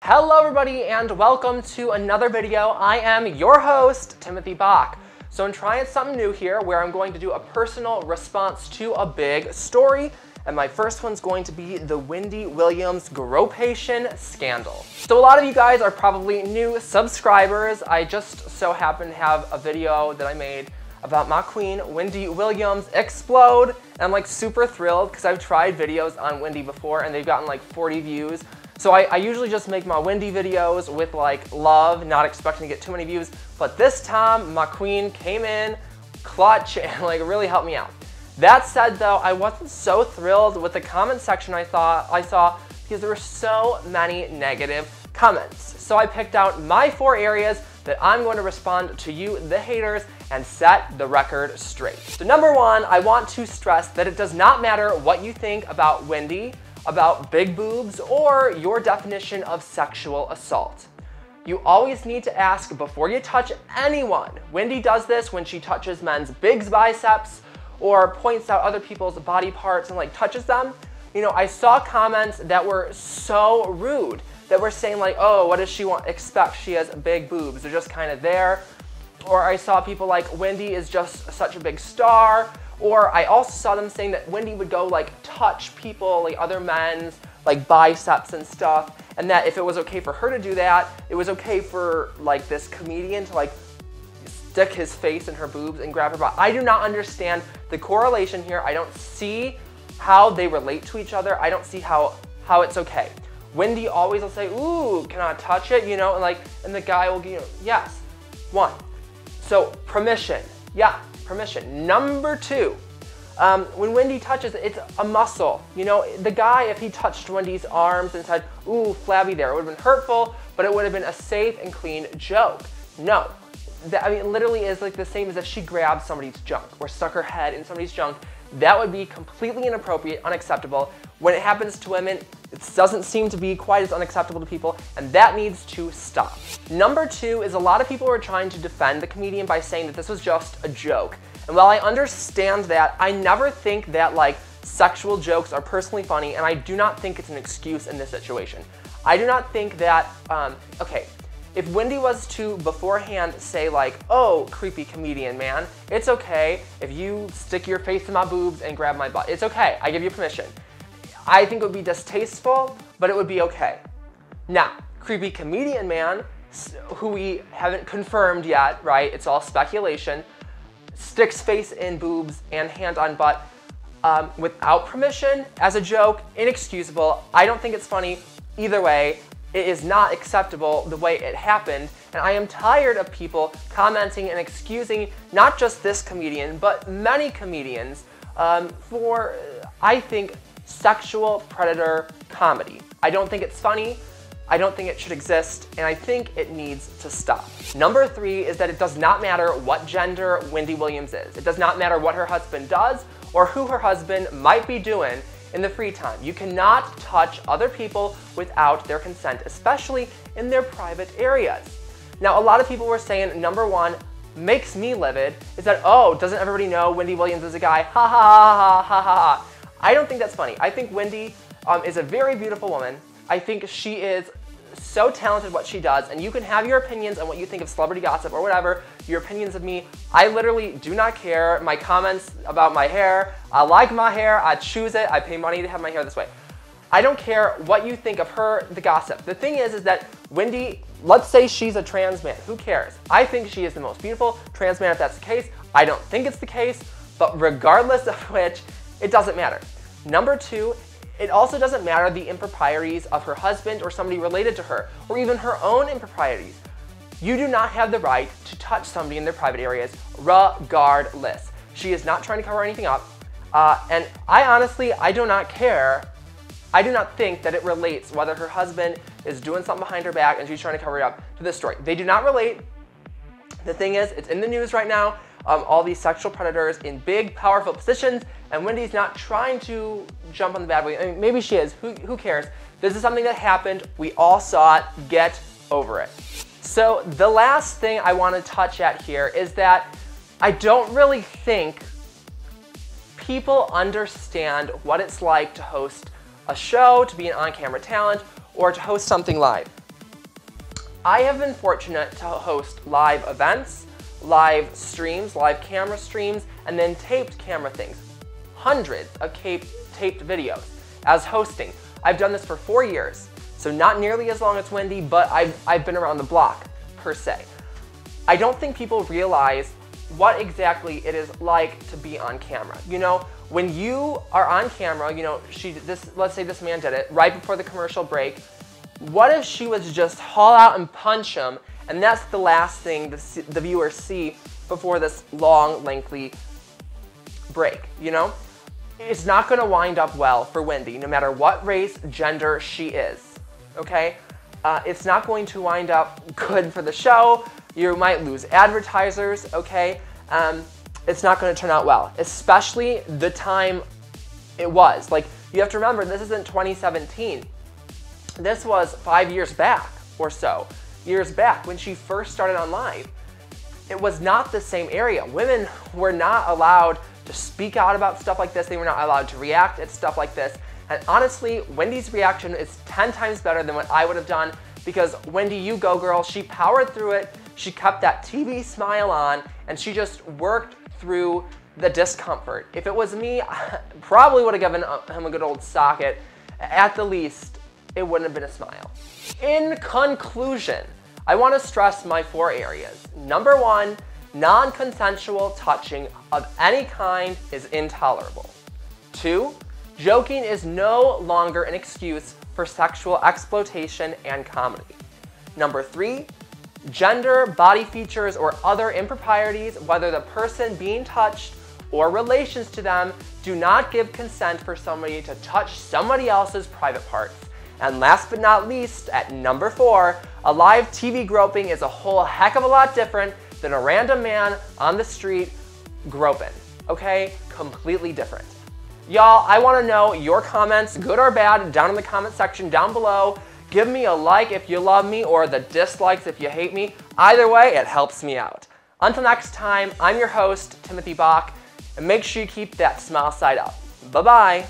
Hello everybody and welcome to another video. I am your host, Timothy Bach. So I'm trying something new here where I'm going to do a personal response to a big story. And my first one's going to be the Wendy Williams Gropation scandal. So a lot of you guys are probably new subscribers. I just so happen to have a video that I made about my queen, Wendy Williams, explode. And I'm like super thrilled because I've tried videos on Wendy before and they've gotten like 40 views. So I usually just make my Wendy videos with like love, not expecting to get too many views. But this time my queen came in clutch and like really helped me out. That said though, I wasn't so thrilled with the comment section I saw because there were so many negative comments. So I picked out my 4 areas that I'm going to respond to you, the haters, and set the record straight. So number 1, I want to stress that it does not matter what you think about Wendy, about big boobs, or your definition of sexual assault. You always need to ask before you touch anyone. Wendy does this when she touches men's big biceps or points out other people's body parts and like touches them. You know, I saw comments that were so rude that were saying like, oh, what does she expect? She has big boobs. They're just kind of there. Or I saw people like, Wendy is just such a big star. Or I also saw them saying that Wendy would go like touch people, like other men's like biceps and stuff, and that if it was okay for her to do that, it was okay for like this comedian to like stick his face in her boobs and grab her butt. I do not understand the correlation here. I don't see how they relate to each other. I don't see how it's okay. Wendy always will say, ooh, can I touch it? You know, and the guy will, you know, yes. 1. So permission, yeah. Permission. Number 2, when Wendy touches it, it's a muscle. You know, the guy, if he touched Wendy's arms and said, ooh, flabby there, it would have been hurtful, but it would have been a safe and clean joke. No. I mean, it literally is like the same as if she grabbed somebody's junk or stuck her head in somebody's junk. That would be completely inappropriate, unacceptable. When it happens to women, it doesn't seem to be quite as unacceptable to people, and that needs to stop. Number 2 is a lot of people were trying to defend the comedian by saying that this was just a joke. And while I understand that, I never think that like sexual jokes are personally funny, and I do not think it's an excuse in this situation. I do not think that, okay, if Wendy was to beforehand say like, oh, creepy comedian man, it's okay if you stick your face in my boobs and grab my butt. It's okay, I give you permission. I think it would be distasteful, but it would be okay. Now, creepy comedian man, who we haven't confirmed yet, right? It's all speculation, sticks face in boobs and hand on butt without permission as a joke, inexcusable. I don't think it's funny either way. It is not acceptable the way it happened, and I am tired of people commenting and excusing not just this comedian, but many comedians for, I think, sexual predator comedy. I don't think it's funny, I don't think it should exist, and I think it needs to stop. Number 3 is that it does not matter what gender Wendy Williams is. It does not matter what her husband does or who her husband might be doing in the free time. You cannot touch other people without their consent, especially in their private areas. Now, a lot of people were saying, number 1, makes me livid, is that, oh, doesn't everybody know Wendy Williams is a guy? Ha ha ha ha ha ha. I don't think that's funny. I think Wendy is a very beautiful woman. I think she is so talented at what she does, and you can have your opinions on what you think of celebrity gossip or whatever, your opinions of me. I literally do not care. My comments about my hair, I like my hair, I choose it, I pay money to have my hair this way. I don't care what you think of her, the gossip. The thing is that Wendy, let's say she's a trans man, who cares? I think she is the most beautiful trans man if that's the case. I don't think it's the case, but regardless of which, it doesn't matter. Number 2, it also doesn't matter the improprieties of her husband or somebody related to her, or even her own improprieties. You do not have the right to touch somebody in their private areas regardless. She is not trying to cover anything up, and I do not care. I do not think that it relates whether her husband is doing something behind her back and she's trying to cover it up to this story. They do not relate. The thing is, it's in the news right now. All these sexual predators in big, powerful positions, and Wendy's not trying to jump on the bad way. I mean, maybe she is. Who cares? This is something that happened. We all saw it. Get over it. So the last thing I want to touch at here is that I don't really think people understand what it's like to host a show, to be an on-camera talent, or to host something live. I have been fortunate to host live events, live streams, live camera streams, and then taped camera things. Hundreds of taped videos as hosting. I've done this for 4 years, so not nearly as long as Wendy, but I've been around the block, per se. I don't think people realize what exactly it is like to be on camera. You know, when you are on camera, you know, let's say this man did it right before the commercial break. What if she was to just haul out and punch him, and that's the last thing the viewers see before this long, lengthy break, you know? It's not gonna wind up well for Wendy, no matter what race, gender she is, okay? It's not going to wind up good for the show. You might lose advertisers, okay? It's not gonna turn out well, especially the time it was. Like, you have to remember, this isn't 2017. This was 5 years back or so, years back when she first started on live. It was not the same area. Women were not allowed to speak out about stuff like this. They were not allowed to react at stuff like this. And honestly, Wendy's reaction is 10 times better than what I would have done, because Wendy, you go girl, she powered through it. She kept that TV smile on, and she just worked through the discomfort. If it was me, I probably would have given him a good old socket. At the least, it wouldn't have been a smile. In conclusion, I want to stress my 4 areas. Number 1, non-consensual touching of any kind is intolerable. 2, joking is no longer an excuse for sexual exploitation and comedy. Number 3, gender, body features, or other improprieties, whether the person being touched or relations to them, do not give consent for somebody to touch somebody else's private parts. And last but not least, at number 4, a live TV groping is a whole heck of a lot different than a random man on the street groping, okay? Completely different. Y'all, I want to know your comments, good or bad, down in the comment section down below. Give me a like if you love me, or the dislikes if you hate me. Either way, it helps me out. Until next time, I'm your host, Timothy Bach, and make sure you keep that smile side up. Bye-bye.